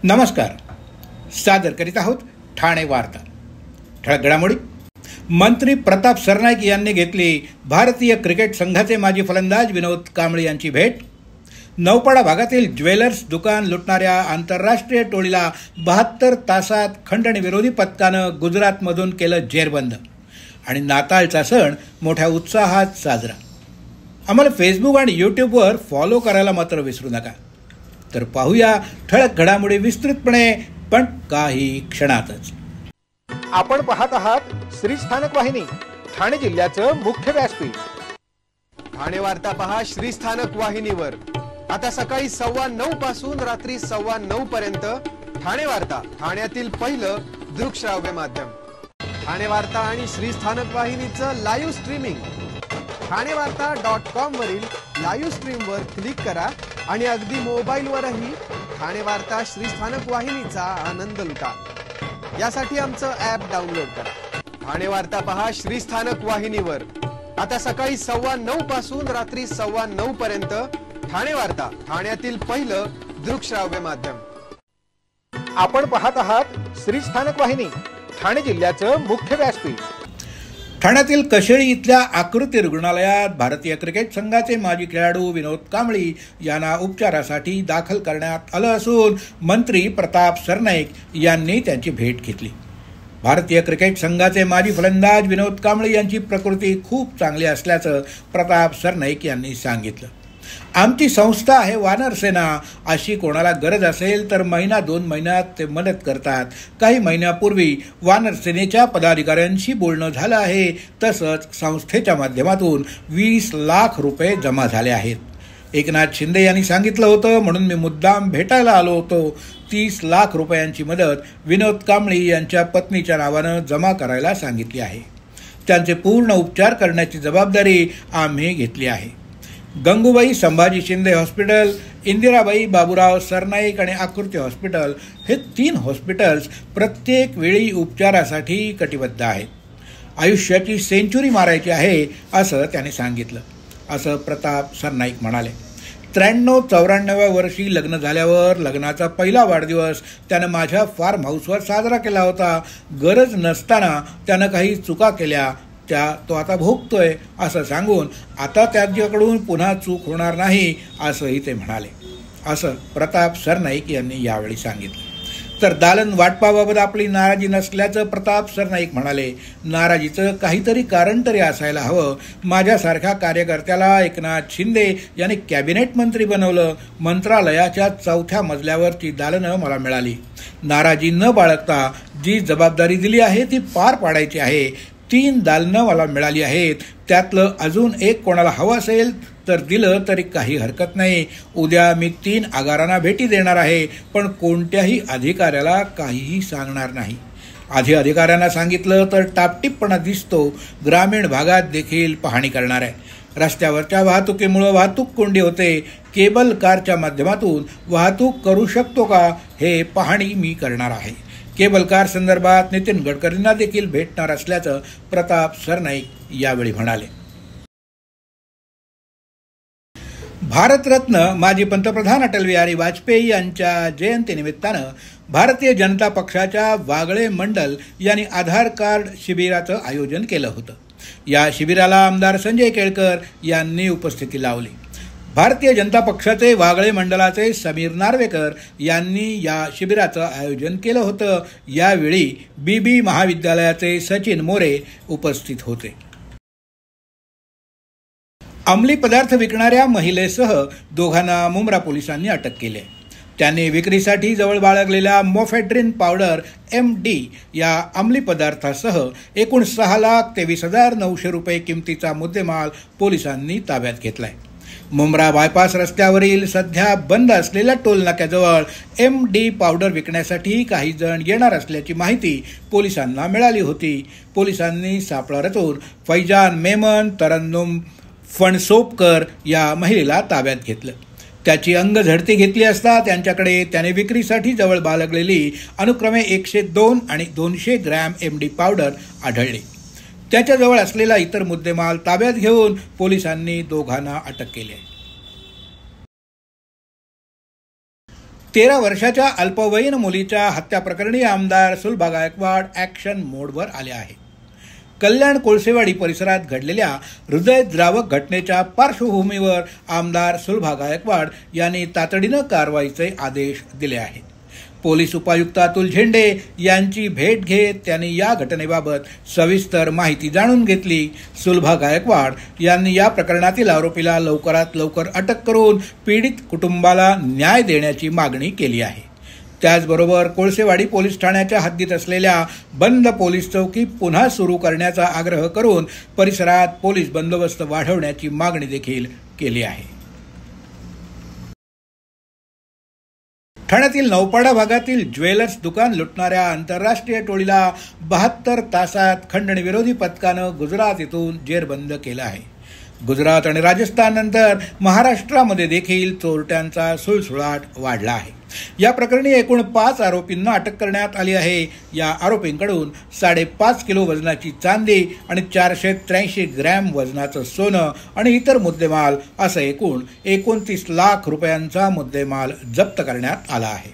नमस्कार. सादर करीत आहोत ठाणे वार्ता. ठळक घडामोडी. मंत्री प्रताप सरनाईक यांनी घेतली भारतीय क्रिकेट संघाचे माजी फलंदाज विनोद कांबळी यांची भेट. नौपाडा भागातील ज्वेलर्स दुकान लुटणाऱ्या आंतरराष्ट्रीय टोळीला 72 तासात खंडणी विरोधी पथकानं गुजरातमधून केलं जेरबंद. आणि नाताळचा सण मोठ्या उत्साहात साजरा. आम्हाला फेसबुक आणि यूट्यूबवर फॉलो करायला मात्र विसरू नका. तर पाहूया ठळक घडामोडी विस्तृतपणे, पण काही क्षणातच. आपण पाहत आहात श्री स्थानक वाहिनी, ठाणे जिल्ह्याचं मुख्य व्यासपीठ. ठाणे वार्ता पहा श्री स्थानक वाहिनीवर. आता सकाळी 9:15 पासून रात्री 9:15 पर्यंत ठाणे वार्ता, ठाण्यातील पहिलं दृकश्राव्य माध्यम. ठाणे वार्ता आणि श्री स्थानक वाहिनीचं लाईव्ह स्ट्रीमिंग ठाणेवार्ता.com वरील लाईव्ह स्ट्रीमवर क्लिक करा आणि अगदी मोबाईलवरही ठाणे वार्ता श्री स्थानक वाहिनीचा आनंद लुटा. यासाठी आमचं ॲप डाउनलोड करा. ठाणे वार्ता पहा श्री स्थानक वाहिनीवर. आता सकाळी 9:15 पासून रात्री 9:15 पर्यंत ठाणे वार्ता, ठाण्यातील पहिलं दृकश्राव्य माध्यम. आपण पाहत आहात श्री स्थानक वाहिनी, ठाणे जिल्ह्याचं मुख्य व्यासपीठ. ठाण्यातील कशेळी इथल्या आकृती रुग्णालयात भारतीय क्रिकेट संघाचे माजी खेळाडू विनोद कांबळी यांना उपचारासाठी दाखल करण्यात आलं असून मंत्री प्रताप सरनाईक यांनी त्यांची भेट घेतली. भारतीय क्रिकेट संघाचे माजी फलंदाज विनोद कांबळी यांची प्रकृती खूप चांगली असल्याचं प्रताप सरनाईक यांनी सांगितलं. आमची संस्था आहे वानर सेना. अशी कोणाला गरज असेल तर 1-2 महिन्यात ते मदत करतात. काही महिन्यापूर्वी वानर सेनेच्या पदाधिकाऱ्यांशी बोलणं झालं आहे. तसंच संस्थेच्या माध्यमातून 20 लाख रुपये जमा झाले आहेत. एकनाथ शिंदे यांनी सांगितलं होतं, म्हणून मी मुद्दाम भेटायला आलो होतो. 30 लाख रुपयांची मदत विनोद कांबळी यांच्या पत्नीच्या नावानं जमा करायला सांगितली आहे. त्यांचे पूर्ण उपचार करण्याची जबाबदारी आम्ही घेतली आहे. गंगूबाई संभाजी शिंदे हॉस्पिटल, इंदिराबाई बाबूराव सरनाईक आणि आकृती हॉस्पिटल हे 3 हॉस्पिटल्स प्रत्येक वेळी उपचारासाठी कटिबद्ध आहेत. आयुष्याची सेंचुरी मारायची आहे असं त्याने सांगितलं, असं प्रताप सरनाईक म्हणाले. 93-94व्या वर्षी लग्न झाल्यावर लग्नाचा पहिला वाढदिवस त्यानं माझ्या फार्म हाऊसवर साजरा केला होता. गरज नसताना त्यानं काही चुका केल्या, तो आता भोगतोय असं सांगून आता त्याच्याकडून पुन्हा चूक होणार नाही असंही ते म्हणाले, असं प्रताप सरनाईक यांनी यावेळी सांगितलं. तर दालन वाटपाबाबत आपली नाराजी नसल्याचं प्रताप सरनाईक म्हणाले. नाराजीचं काहीतरी कारण तरी असायला हवं. माझ्यासारख्या कार्यकर्त्याला एकनाथ शिंदे यांनी कॅबिनेट मंत्री बनवलं. मंत्रालयाच्या 4थ्या मजल्यावरची दालनं मला मिळाली. नाराजी न बाळगता जी जबाबदारी दिली आहे ती पार पाडायची आहे. 3 दालनं मला मिळाली आहेत. त्यातलं अजून एक कोणाला हवं असेल तर दिलं तरी काही हरकत नाही. उद्या मी 3 आगारांना भेटी देणार आहे, पण कोणत्याही अधिकाऱ्याला काहीही सांगणार नाही. आधी अधिकाऱ्यांना सांगितलं तर टापटीपणा दिसतो. ग्रामीण भागात देखील पाहणी करणार आहे. रस्त्यावरच्या वाहतुकीमुळे वाहतूक कोंडी होते. केबल कारच्या माध्यमातून वाहतूक करू शकतो का हे पाहणी मी करणार आहे. केबल कार संदर्भात नितीन गडकरींना देखील भेटणार असल्याचं प्रताप सरनाईक यावेळी म्हणाले. भारतरत्न माजी पंतप्रधान अटल बिहारी वाजपेयी यांच्या जयंतीनिमित्तानं भारतीय जनता पक्षाच्या वागळे मंडल यांनी आधार कार्ड शिबिराचं आयोजन केलं होतं. या शिबिराला आमदार संजय केळकर यांनी उपस्थिती लावली. भारतीय जनता पक्षाचे वागळे मंडळाचे समीर नार्वेकर यांनी या शिबिराचं आयोजन केलं होतं. यावेळी बीबी महाविद्यालयाचे सचिन मोरे उपस्थित होते. अंमली पदार्थ विकणाऱ्या महिलेसह 2 मुंब्रा पोलिसांनी अटक केली. त्यांनी विक्रीसाठी जवळ बाळगलेल्या मोफेड्रिन पावडर MD या अंमली पदार्थासह एकूण 6,23,900 रुपये किमतीचा मुद्देमाल पोलिसांनी ताब्यात घेतलाय. मुंब्रा बायपास रस्त्यावरील सध्या बंद असलेल्या टोलनाक्याजवळ MD पावडर विकण्यासाठी काही जण येणार असल्याची माहिती पोलिसांना मिळाली होती. पोलिसांनी सापळा रचून फैजान मेमन तरन्नुम फणसोपकर या महिलेला ताब्यात घेतलं. त्याची अंग झडती घेतली असता त्यांच्याकडे त्याने विक्रीसाठी जवळ बाळगलेली अनुक्रमे 102 आणि 200 ग्रॅम MD पावडर आढळली. त्याच्याजवळ असलेला इतर मुद्देमाल ताब्यात घेऊन पोलिसांनी 2 अटक केली. 13 वर्षाच्या अल्पवयीन मुलीच्या हत्या प्रकरणी आमदार सुलभा गायकवाड ॲक्शन मोडवर आले आहे. कल्याण कोळसेवाडी परिसरात घडलेल्या हृदयद्रावक घटनेच्या पार्श्वभूमीवर आमदार सुलभा गायकवाड यांनी तातडीनं कारवाईचे आदेश दिले आहेत. पोलीस उपायुक्त अतुल झेंडे यांची भेट घेत त्यांनी या घटनेबाबत सविस्तर माहिती जाणून घेतली. सुलभा गायकवाड यांनी या प्रकरणातील आरोपीला लवकरात लवकर अटक करून पीडित कुटुंबाला न्याय देण्याची मागणी केली आहे. त्याचबरोबर कोळसेवाडी पोलीस ठाण्याच्या हद्दीत असलेल्या बंद पोलीस चौकी पुन्हा सुरू करण्याचा आग्रह करून परिसरात पोलीस बंदोबस्त वाढवण्याची मागणी देखील केली आहे. ठाण्यातील नौपाडा भागातील ज्वेलर्स दुकान लुटणाऱ्या आंतरराष्ट्रीय टोळीला 72 तासात खंडणीविरोधी पथकानं गुजरात येथून जेरबंद केलं आहे. गुजरात आणि राजस्थाननंतर महाराष्ट्रामध्ये देखील चोरट्यांचा सुळसुळाट वाढला आहे. या प्रकरणी एकूण 5 आरोपींना अटक करण्यात आली आहे. या आरोपींकडून 5.5 किलो वजनाची चांदी आणि 483 ग्रॅम वजनाचं सोनं आणि इतर मुद्देमाल असं एकूण 29 लाख रुपयांचा मुद्देमाल जप्त करण्यात आला आहे.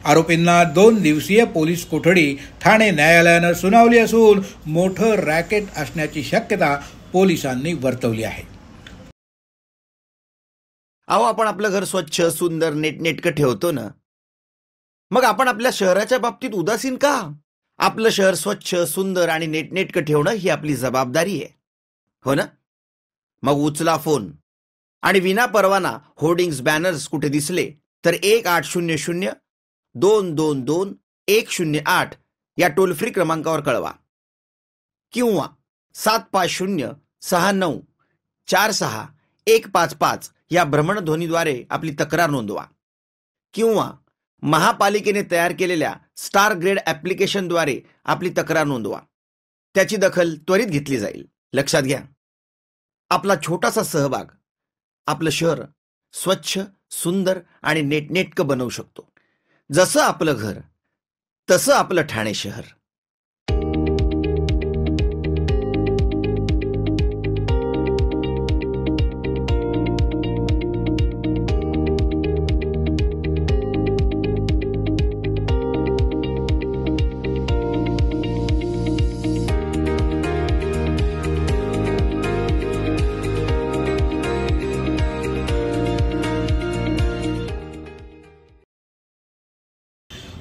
आरोपींना 2 दिवसीय पोलीस कोठडी ठाणे न्यायालयानं सुनावली असून मोठं रॅकेट असण्याची शक्यता पोलिसांनी वर्तवली आहे. अहो, आपण आपलं घर स्वच्छ सुंदर नीटनेटकं ठेवतो ना, मग आपण आपल्या शहराच्या बाबतीत उदासीन का? आपलं शहर स्वच्छ सुंदर आणि नीटनेटकं ठेवणं ही आपली जबाबदारी आहे, हो ना? मग उचला फोन आणि विना परवाना होर्डिंग्स बॅनर्स कुठे दिसले तर 1800 222 108 या टोल फ्री क्रमांकावर कळवा किंवा 750 69 46 155 या भ्रमणध्वनीद्वारे आपली तक्रार नोंदवा किंवा महापालिकेने तयार केलेल्या स्टार ग्रेड ॲप्लिकेशनद्वारे आपली तक्रार नोंदवा. त्याची दखल त्वरित घेतली जाईल. लक्षात घ्या, आपला छोटासा सहभाग आपलं शहर स्वच्छ सुंदर आणि नीटनेटकं बनवू शकतो. जसं आपलं घर तसं आपलं ठाणे शहर.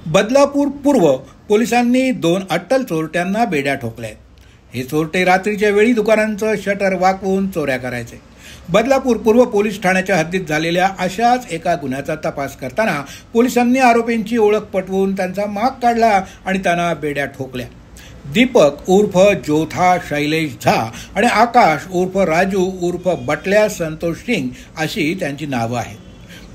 बदलापूर पूर्व पोलिसांनी 2 अट्टल चोरट्यांना बेड्या ठोकल्या. हे चोरटे रात्रीच्या वेळी दुकानांचं शटर वाकवून चोऱ्या करायचे. बदलापूर पूर्व पोलीस ठाण्याच्या हद्दीत झालेल्या अशाच एका गुन्ह्याचा तपास करताना पोलिसांनी आरोपींची ओळख पटवून त्यांचा माग काढला आणि त्यांना बेड्या ठोकल्या. दीपक उर्फ जोथा शैलेश झा आणि आकाश उर्फ राजू उर्फ बटल्या संतोष सिंग अशी त्यांची नावं आहेत.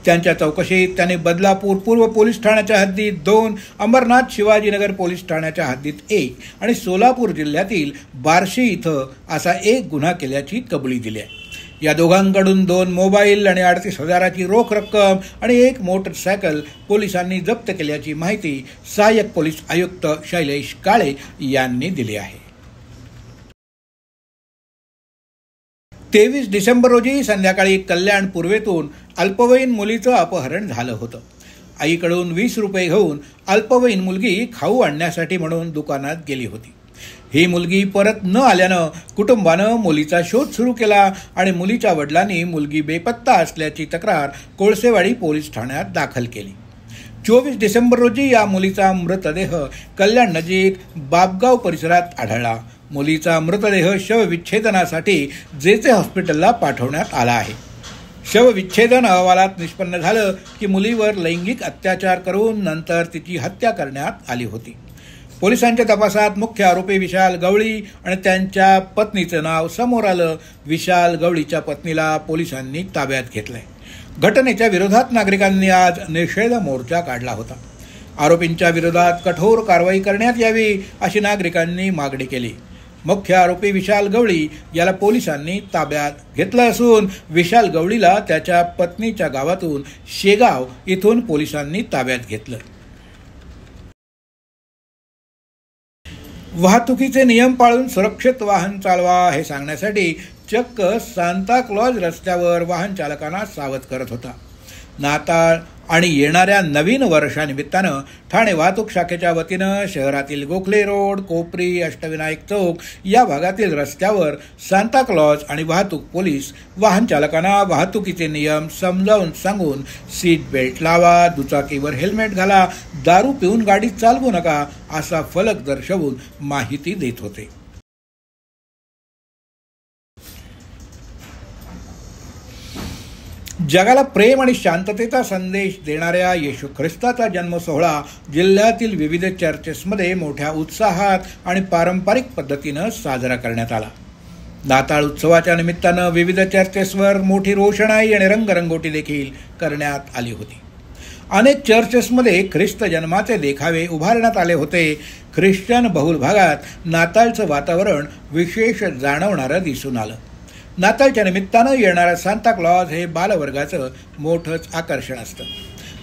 त्यांच्या चौकशीत त्यांनी बदलापूर पूर्व पोलीस ठाण्याच्या हद्दीत 2, अंबरनाथ शिवाजीनगर पोलीस ठाण्याच्या हद्दीत 1 आणि सोलापूर जिल्ह्यातील बार्शी इथं असा 1 गुन्हा केल्याची कबुली दिली आहे. या दोघांकडून 2 मोबाईल आणि 38,000ची रोख रक्कम आणि 1 मोटरसायकल पोलिसांनी जप्त केल्याची माहिती सहाय्यक पोलीस आयुक्त शैलेश काळे यांनी दिली आहे. 23 डिसेंबर रोजी संध्याकाळी कल्याण पूर्वेतून अल्पवयीन मुलीचं अपहरण झालं होतं. आईकडून 20 रुपये घेऊन अल्पवयीन मुलगी खाऊ आणण्यासाठी म्हणून दुकानात गेली होती. ही मुलगी परत न आल्यानं कुटुंबानं मुलीचा शोध सुरू केला आणि मुलीच्या वडिलांनी मुलगी बेपत्ता असल्याची तक्रार कोळसेवाडी पोलीस ठाण्यात दाखल केली. 24 डिसेंबर रोजी या मुलीचा मृतदेह कल्याण नजीक बाबगाव परिसरात आढळला. मुलीचा मृतदेह शवविच्छेदनासाठी जेचे हॉस्पिटलला पाठवण्यात आला आहे. शवविच्छेदन अहवालात निष्पन्न झालं की मुलीवर लैंगिक अत्याचार करून नंतर तिची हत्या करण्यात आली होती. पोलिसांच्या तपासात मुख्य आरोपी विशाल गवळी आणि त्यांच्या पत्नीचं नाव समोर आलं. विशाल गवळीच्या पत्नीला पोलिसांनी ताब्यात घेतलंय. घटनेच्या विरोधात नागरिकांनी आज निषेध मोर्चा काढला होता. आरोपींच्या विरोधात कठोर कारवाई करण्यात यावी अशी नागरिकांनी मागणी केली. मुख्य आरोपी विशाल गवळी याला पोलिसांनी ताब्यात घेतलं असून विशाल गवळीला त्याच्या पत्नीच्या गावातून शेगाव इथून पोलिसांनी ताब्यात घेतलं. वाहतुकीचे नियम पाळून सुरक्षित वाहन चालवा हे सांगण्यासाठी चक्क सांता क्लॉज रस्त्यावर वाहन चालकांना सावध करत होता. नाताळ आणि येणाऱ्या नवीन वर्षानिमित्तानं ठाणे वाहतूक शाखेच्या वतीनं शहरातील गोखले रोड, कोपरी, अष्टविनायक चौक या भागातील रस्त्यावर सांताक्लॉज आणि वाहतूक पोलीस वाहन चालकांना वाहतुकीचे नियम समजावून सांगून सीट बेल्ट लावा, दुचाकीवर हेल्मेट घाला, दारू पिऊन गाडी चालवू नका असा फलक दर्शवून माहिती देत होते. जगाला प्रेम आणि शांततेचा संदेश देणाऱ्या येशू ख्रिस्ताचा जन्म सोहळा जिल्ह्यातील विविध चर्चेसमध्ये मोठ्या उत्साहात आणि पारंपरिक पद्धतीनं साजरा करण्यात आला. नाताळ उत्सवाच्या निमित्तानं विविध चर्चेसवर मोठी रोषणाई आणि रंगरंगोटी देखील करण्यात आली होती. अनेक चर्चेसमध्ये ख्रिस्त जन्माचे देखावे उभारण्यात आले होते. ख्रिश्चन बहुल भागात नाताळचं वातावरण विशेष जाणवणारं दिसून आलं. नाताळच्या निमित्तानं येणारा सांताक्लॉज हे बालवर्गाचं मोठंच आकर्षण असतं.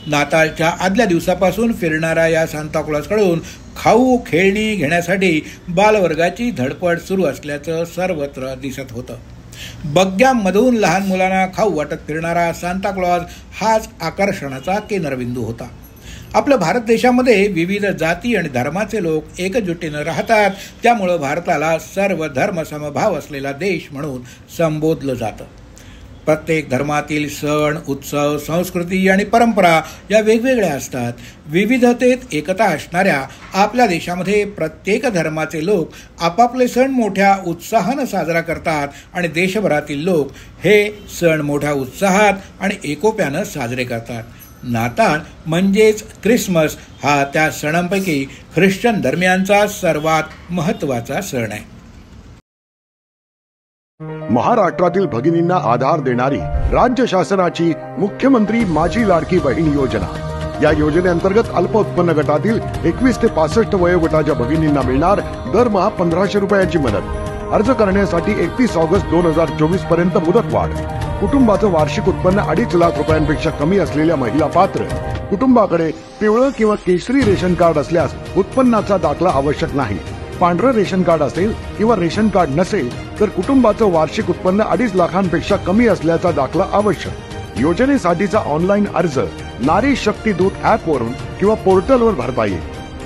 नाताळच्या आदल्या दिवसापासून फिरणाऱ्या या सांताक्लॉजकडून खाऊ खेळणी घेण्यासाठी बालवर्गाची धडपड सुरू असल्याचं सर्वत्र दिसत होतं. बग्ग्यांमधून लहान मुलांना खाऊ वाटत फिरणारा सांताक्लॉज हाच आकर्षणाचा केंद्रबिंदू होता. आपल्या भारत देशामध्ये विविध जाती आणि धर्माचे लोक एकजुटीनं राहतात. त्यामुळं भारताला सर्व धर्म समभाव असलेला देश म्हणून संबोधलं जातं. प्रत्येक धर्मातील सण, उत्सव, संस्कृती आणि परंपरा या वेगवेगळ्या असतात. विविधतेत एकता असणाऱ्या आपल्या देशामध्ये प्रत्येक धर्माचे लोक आपापले सण मोठ्या उत्साहानं साजरा करतात आणि देशभरातील लोक हे सण मोठ्या उत्साहात आणि एकोप्यानं साजरे करतात. नाताळ म्हणजेच ख्रिसमस हा त्या सणांपैकी ख्रिश्चन धर्मियांचा सर्वात महत्त्वाचा सण आहे. महाराष्ट्रातील भगिनींना आधार देणारी राज्य शासनाची मुख्यमंत्री माझी लाडकी बहीण योजना. या योजनेअंतर्गत अल्प उत्पन्न गटातील 21 ते 65 वयोगटाच्या भगिनींना मिळणार दरमहा 1500 रुपयांची मदत. अर्ज करण्यासाठी 31 ऑगस्ट 2024 पर्यंत मुदतवाढ. कुटुंबाचं वार्षिक उत्पन्न 2.5 लाख रुपयांपेक्षा कमी असलेल्या महिला पात्र. कुटुंबाकडे पिवळं किंवा केशरी रेशन कार्ड असल्यास उत्पन्नाचा दाखला आवश्यक नाही. पांढरं रेशन कार्ड असेल किंवा रेशन कार्ड नसेल तर कुटुंबाचं वार्षिक उत्पन्न 2.5 लाखांपेक्षा कमी असल्याचा दाखला आवश्यक. योजनेसाठीचा ऑनलाईन अर्ज नारी शक्ती दूत ॲपवरून किंवा पोर्टलवर भरता येईल.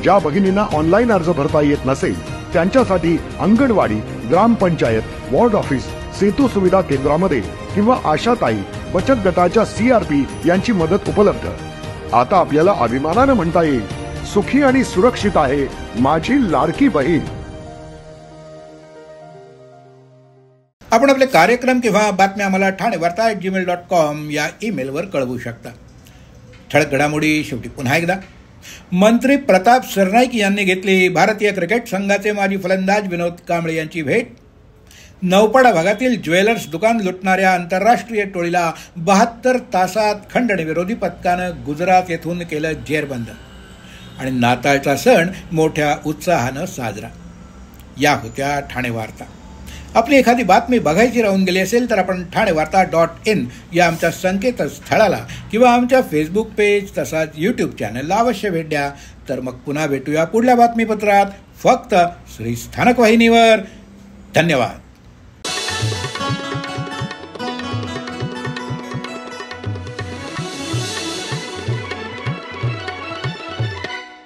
ज्या भगिनींना ऑनलाईन अर्ज भरता येत नसेल त्यांच्यासाठी अंगणवाडी, ग्रामपंचायत, वॉर्ड ऑफिस, सेतू सुविधा केंद्रामध्ये किंवा आशाताई बचत गटाच्या CRP यांची मदत उपलब्ध. आता आपल्याला अभिमानानं म्हणता येईल, सुखी आणि सुरक्षित आहे माझी लाडकी बहीण. आपण आपले कार्यक्रम किंवा बातम्या आम्हाला ठाणेवार्ता@gmail.com या ईमेलवर कळवू शकता. ठळक घडामोडी शेवटी पुन्हा एकदा. मंत्री प्रताप सरनाईक यांनी घेतली भारतीय क्रिकेट संघाचे माजी फलंदाज विनोद कांबळे यांची भेट. नौपाडा भागातील ज्वेलर्स दुकान लुटणाऱ्या आंतरराष्ट्रीय टोळीला 72 तासात खंडणी विरोधी पथकानं गुजरात येथून केलं जेरबंद. आणि नाताळचा सण मोठ्या उत्साहानं साजरा. या होत्या ठाणे वार्ता. आपली एखादी बातमी बघायची राहून गेली असेल तर आपण ठाणेवार्ता.in या आमच्या संकेतस्थळाला किंवा आमच्या फेसबुक पेज तसाच यूट्यूब चॅनलला अवश्य भेट द्या. तर मग पुन्हा भेटूया पुढल्या बातमीपत्रात फक्त श्री स्थानक वाहिनीवर. धन्यवाद.